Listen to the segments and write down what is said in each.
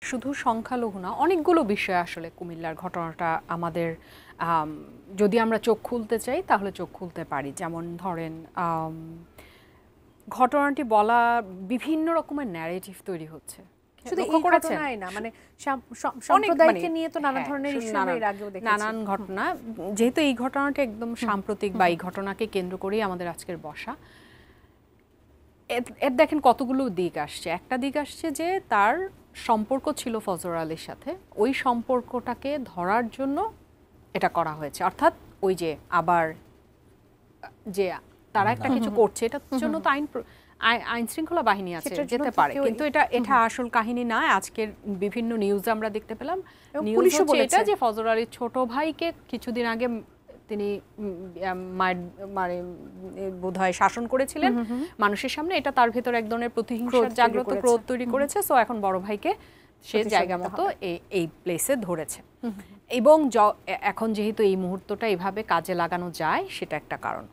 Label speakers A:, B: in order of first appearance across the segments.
A: শুধু সংখ্যালঘু না, অনেকগুলো বিষয় আসলে কুমিল্লার ঘটনাটা আমাদের যদি আমরা চোখ খুলতে চাই তাহলে চোখ খুলতে পারি। যেমন ধরেন ঘটনাটি বলা বিভিন্ন রকমের ন্যারেটিভ তৈরি হচ্ছে।
B: শুধু এই ঘটনাই না, মানে সম্প্রদায়কে নিয়ে তো নানা ধরনের ইস্যু আমরা এর আগেও দেখেছি,
A: নানান ঘটনা। যেহেতু এই ঘটনাটা একদম সাম্প্রতিক বা এই ঘটনাকে কেন্দ্র করেই আমাদের আজকের বসা, এর দেখেন কতগুলো দিক আসছে। একটা দিক আসছে যে তার সম্পর্ক ছিল ফজর আলীর সাথে, ওই সম্পর্কটাকে ধরার জন্য এটা করা হয়েছে। অর্থাৎ ওই যে আবার যে তারা একটা কিছু করছে, এটার জন্য তো আইন শৃঙ্খলা বাহিনী আছে, যেতে পারে, কিন্তু এটা আসল কাহিনী না। আজকের বিভিন্ন নিউজে আমরা দেখতে পেলাম, নিউজ হচ্ছে এটা যে ফজর আলীর ছোট ভাইকে কিছুদিন আগে তিনি মানে বোধহয় শাসন করেছিলেন মানুষের সামনে, এটা তার ভেতর এক ধরনের প্রতিহিংসার জাগ্রত ক্রোধ তৈরি করেছে। সো এখন বড় ভাইকে সে জায়গা মতো এই প্লেসে ধরেছে। এবং এখন যেহেতু এই মুহূর্তটা এইভাবে কাজে লাগানো যায়, সেটা একটা কারণ।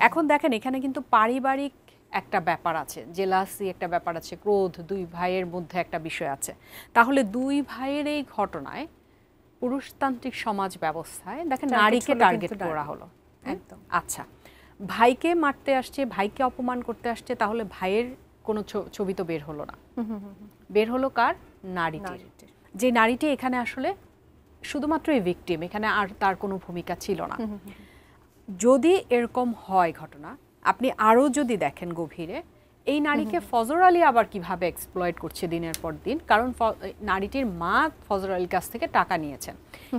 A: এখন দেখেন এখানে কিন্তু পারিবারিক একটা ব্যাপার আছে, জেলাসি একটা ব্যাপার আছে, ক্রোধ, দুই ভাইয়ের মধ্যে একটা বিষয় আছে। তাহলে দুই ভাইয়ের এই ঘটনায় পুরুষতান্ত্রিক সমাজ ব্যবস্থায় দেখেন নারীকে টার্গেট করা হলো। একদম। আচ্ছা, ভাইকে মারতে আসছে, ভাইকে অপমান করতে আসছে, তাহলে ভাইয়ের কোনো ছবি তো বের হলো না। বের হলো কার? নারীটির। যে নারীটি এখানে আসলে শুধুমাত্র এই ভিকটিম, এখানে আর তার কোনো ভূমিকা ছিল না। যদি এরকম হয় ঘটনা, আপনি আরও যদি দেখেন গভীরে, এই নারীকে ফজর আলী আবার কিভাবে এক্সপ্লয়েট করছে দিনের পর দিন। কারণ নারীটির মা ফজর আলীর কাছ থেকে টাকা নিয়েছেন,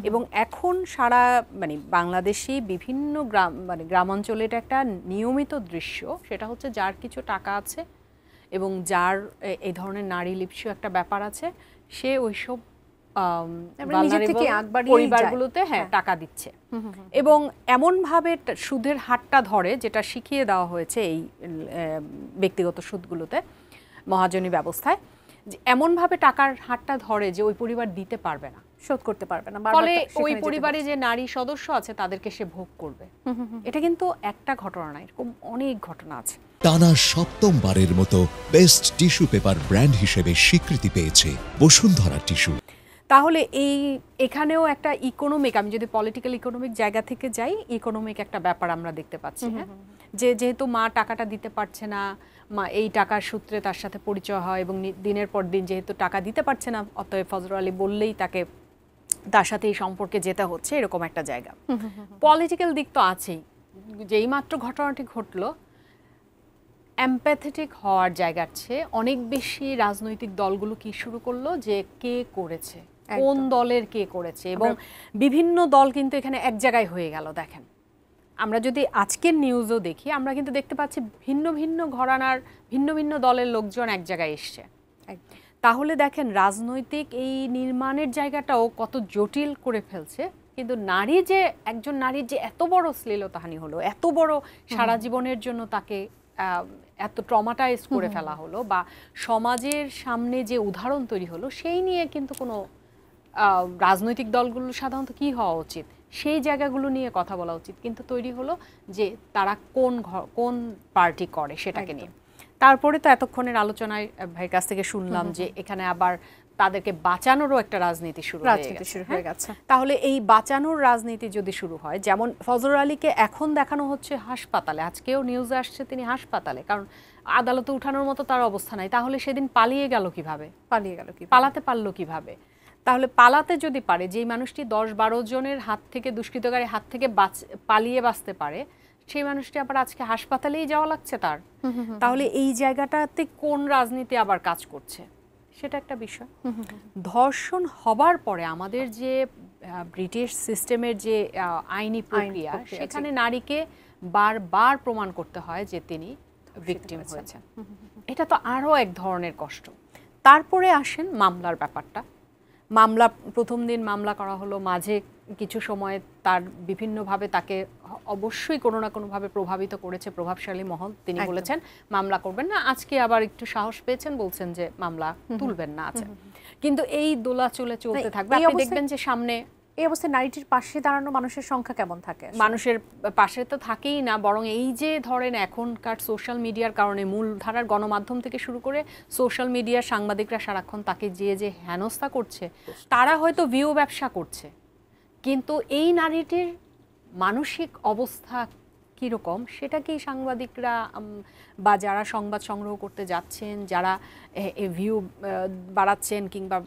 A: এবং এখন সারা মানে বাংলাদেশি বিভিন্ন গ্রামাঞ্চলে এটা একটা নিয়মিত দৃশ্য। সেটা হচ্ছে যার কিছু টাকা আছে এবং যার এই ধরনের নারী লিপ্স একটা ব্যাপার আছে, সে ওইসব পরিবারগুলোতে টাকা দিচ্ছে, এবং এমনভাবে সুদের হারটা ধরে, যেটা শিখিয়ে দেওয়া হয়েছে এই ব্যক্তিগত সুদগুলোতে, মহাজনী ব্যবস্থায়, এমনভাবে টাকার হারটা ধরে যে ওই পরিবার দিতে পারবে না, শোধ করতে পারবে না, ফলে ওই পরিবারে যে নারী সদস্য আছে তাদেরকে সে ভোগ করবে। এটা কিন্তু একটা ঘটনা না, এরকম অনেক ঘটনা আছে।
C: টানা সপ্তমবারের মতো বেস্ট টিস্যু পেপার ব্র্যান্ড হিসেবে স্বীকৃতি পেয়েছে বসুন্ধরা টিস্যু।
A: তাহলে এখানেও একটা ইকোনমিক, আমি যদি পলিটিক্যাল ইকোনমিক জায়গা থেকে যাই, ইকোনমিক একটা ব্যাপার আমরা দেখতে পাচ্ছি। হ্যাঁ, যেহেতু মা টাকাটা দিতে পারছে না, মা এই টাকার সূত্রে তার সাথে পরিচয় হয়, এবং দিনের পর দিন যেহেতু টাকা দিতে পারছে না, অতএব ফজর আলী বললেই তার সাথে এই সম্পর্কে যেতে হচ্ছে, এরকম একটা জায়গা। পলিটিক্যাল দিক তো আছেই, যেই মাত্র ঘটনাটি ঘটলো, এমপ্যাথেটিক হওয়ার জায়গার চেয়ে অনেক বেশি রাজনৈতিক দলগুলো কি শুরু করলো, যে কে করেছে, কোন দলের কে করেছে, এবং বিভিন্ন দল কিন্তু এখানে এক জায়গায় হয়ে গেল। দেখেন, আমরা যদি আজকের নিউজও দেখি, আমরা কিন্তু দেখতে পাচ্ছি ভিন্ন ভিন্ন ঘরানার ভিন্ন ভিন্ন দলের লোকজন এক জায়গায় এসছে। তাহলে দেখেন রাজনৈতিক এই নির্মাণের জায়গাটাও কত জটিল করে ফেলছে। কিন্তু একজন নারীর যে এত বড় শ্লীলতাহানি হলো, এত বড় সারা জীবনের জন্য তাকে এত ট্রমাটাইজ করে ফেলা হলো, বা সমাজের সামনে যে উদাহরণ তৈরি হলো, সেই নিয়ে কিন্তু কোনো রাজনৈতিক দলগুলো সাধারণত কি হওয়া উচিত, সেই জায়গাগুলো নিয়ে কথা বলা উচিত। কিন্তু তৈরি হলো যে তারা কোন পার্টি করে সেটাকে নিয়ে। তারপরে তো এতক্ষণের আলোচনায় ভাইয়ের কাছ থেকে শুনলাম যে এখানে আবার তাদেরকে বাঁচানোরও একটা রাজনীতি শুরু হয়ে গেছে। তাহলে এই বাঁচানোর রাজনীতি যদি শুরু হয়, যেমন ফজর আলীকে এখন দেখানো হচ্ছে হাসপাতালে, আজকেও নিউজে আসছে তিনি হাসপাতালে, কারণ আদালতে উঠানোর মতো তার অবস্থা নাই। তাহলে সেদিন পালাতে পারলো কিভাবে? তাহলে পালাতে যদি পারে, যেই মানুষটি 10-12 জনের হাত থেকে, দুষ্কৃতকারীর হাত থেকে পালিয়ে বাঁচতে পারে, সেই মানুষটি আবার আজকে হাসপাতালেই যাওয়া লাগছে তার। তাহলে এই জায়গাটাতে কোন রাজনীতি আবার কাজ করছে, সেটা একটা বিষয়। ধর্ষণ হবার পরে আমাদের যে ব্রিটিশ সিস্টেমের যে আইনি প্রক্রিয়া, সেখানে নারীকে বারবার প্রমাণ করতে হয় যে তিনি ভিকটিম হয়েছেন। এটা তো আরও এক ধরনের কষ্ট। তারপরে আসেন মামলার ব্যাপারটা। মামলা, প্রথম দিন মামলা করা হলো, মাঝে কিছু সময় তার বিভিন্নভাবে তাকে অবশ্যই কোনো না কোনোভাবে প্রভাবিত করেছে প্রভাবশালী মহল। তিনি বলেছেন মামলা করবেন না, আজকে আবার একটু সাহস পেয়েছেন, বলছেন যে মামলা তুলবেন না। আছে, কিন্তু এই দোলাচলে চলতে থাকবে। আপনি দেখবেন যে সামনে
B: এই অবস্থায় নারীটির পাশে দাঁড়ানো মানুষের সংখ্যা কেমন থাকে?
A: মানুষের পাশে তো থাকেই না, বরং এই যে ধরেন এখনকার সোশ্যাল মিডিয়ার কারণে মূলধারার গণমাধ্যম থেকে শুরু করে সোশ্যাল মিডিয়ার সাংবাদিকরা সারাক্ষণ তাকে যে হেনস্থা করছে, তারা হয়তো ভিউ ব্যবসা করছে, কিন্তু এই নারীটির মানসিক অবস্থা কীরকম সেটা কি সাংবাদিকরা বা যারা সংবাদ সংগ্রহ করতে যাচ্ছেন, যারা ভিউ বাড়াচ্ছেন কিংবা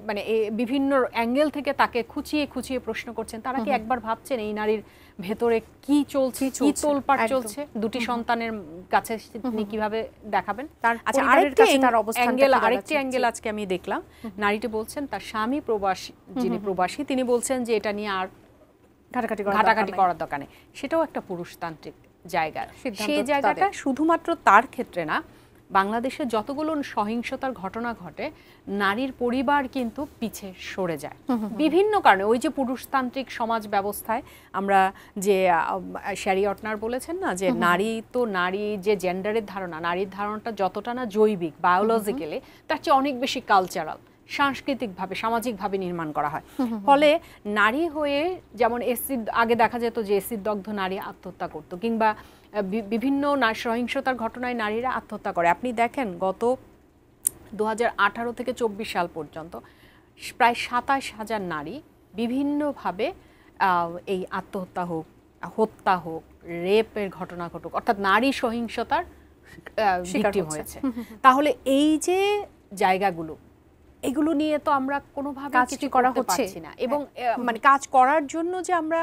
A: মানে বিভিন্ন অ্যাঙ্গেল থেকে তাকে খুঁচিয়ে খুঁচিয়ে প্রশ্ন করছেন, তারা কি একবার ভাবছেন এই নারীর ভেতরে কি চলছে, কি তোলপাড় চলছে? দুটি সন্তানের কাছে তিনি কিভাবে দেখাবেন? আচ্ছা, আরেকটি অ্যাঙ্গেল আজকে আমি দেখলাম, নারীটি বলছেন তার স্বামী প্রবাসী, যিনি প্রবাসী, তিনি বলছেন যে এটা নিয়ে আর ঘাটাঘাটি করার দরকার নেই। সেটাও একটা পুরুষতান্ত্রিক জায়গা। সেই জায়গাটা শুধুমাত্র তার ক্ষেত্রে না, বাংলাদেশে যতগুলো সহিংসতার ঘটনা ঘটে নারীর পরিবার কিন্তু পিছে সরে যায় বিভিন্ন কারণে। ওই যে পুরুষতান্ত্রিক সমাজ ব্যবস্থায় আমরা যে শ্যারি অটনার বলেছেন না, যে নারী যে জেন্ডারের ধারণা, নারীর ধারণাটা যতটা না জৈবিক বায়োলজিক্যালি, তার চেয়ে অনেক বেশি কালচারাল, সাংস্কৃতিকভাবে সামাজিকভাবে নির্মাণ করা হয়। ফলে নারী হয়ে যেমন আগে দেখা যেত যে এসিড দগ্ধ নারী আত্মহত্যা করতো, কিংবা বিভিন্ন সহিংসতার ঘটনায় নারীরা আত্মহত্যা করে। আপনি দেখেন গত 2018 থেকে 24 সাল পর্যন্ত প্রায় 27,000 নারী বিভিন্নভাবে এই আত্মহত্যা হোক, হত্যা হোক, রেপের ঘটনা ঘটুক, অর্থাৎ নারী সহিংসতার ভিকটিম হয়েছে। তাহলে এই যে জায়গাগুলো, এগুলো নিয়ে তো আমরা কোনোভাবে কিছু করতে পারছি না। এবং মানে কাজ করার জন্য যে আমরা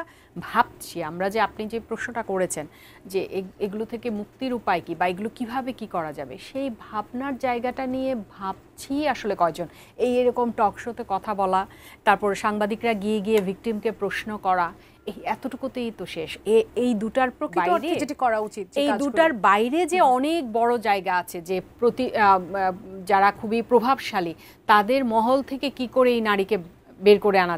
A: ভাবছি, আমরা যে আপনি যে প্রশ্নটা করেছেন যে এগুলো থেকে মুক্তির উপায় কি বা এগুলো কিভাবে কি করা যাবে, সেই ভাবনার জায়গাটা নিয়ে ভাবছি আসলে কয়জন। এরকম টক শোতে কথা বলা, তারপর সাংবাদিকরা গিয়ে গিয়ে ভিকটিমকে প্রশ্ন করা, এই এতটুকুতেই তো শেষ। এই দুটার বাইরে
B: যেটা করা উচিত,
A: এই দুটার বাইরে যে অনেক বড় জায়গা আছে, যে যারা খুবই প্রভাবশালী তাদের মহল থেকে কি করে এই নারীকে বের করে আনা